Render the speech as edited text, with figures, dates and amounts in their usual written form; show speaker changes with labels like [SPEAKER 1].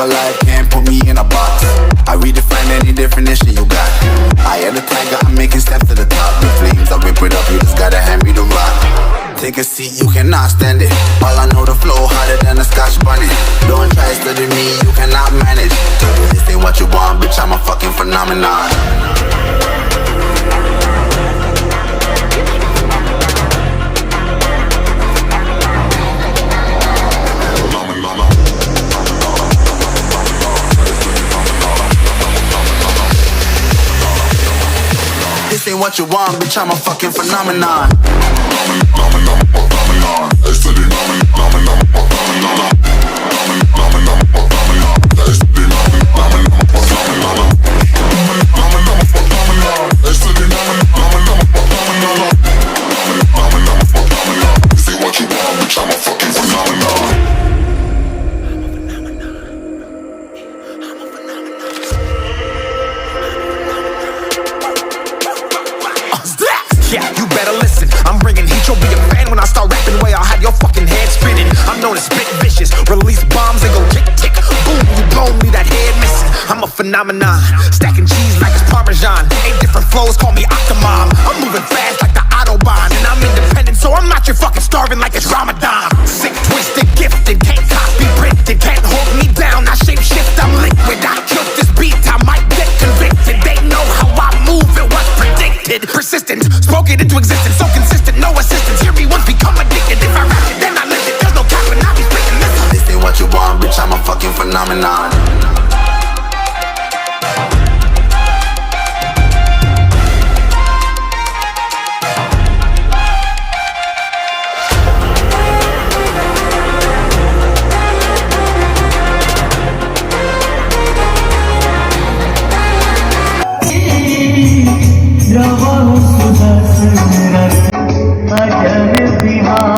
[SPEAKER 1] alive, can't put me in a box. I redefine any definition you got. I am the tiger, I'm making steps to the top. The flames, I whip it up, you just gotta hand me the rock. Take a seat, you cannot stand it. All I know, the flow harder than a Scotch bunny. Don't try study me, you cannot manage. This ain't what you want, bitch, I'm a fucking phenomenon. This ain't what you want, bitch, I'm a fucking phenomenon.
[SPEAKER 2] Yeah, you better listen. I'm bringing heat, you'll be a fan when I start rapping. Way I'll have your fucking head spinning. I'm known as spit vicious, release bombs and go tick tick boom. You blow me, that head missing. I'm a phenomenon, stacking cheese like it's Parmesan. 8 different flows, call me Octomom. I'm moving fast like the Autobahn, and I'm independent, so I'm not your fucking starving like it's Ramadan. Sick, twisted, gifted, can't copy, printed, can't hold me down. I shape shift, I'm liquid. I killed this beat, I might get convicted. They know how I move, it was predicted. Persistent, spoke it into existence, so consistent, no assistance. Hear me once, become addicted. If I rap it, then I live it. There's no cap when I be spitting this.
[SPEAKER 1] This ain't what you want, bitch, I'm a fucking phenomenon.
[SPEAKER 3] Bravo, Sudhar, Sudhar, Ajar Bihar.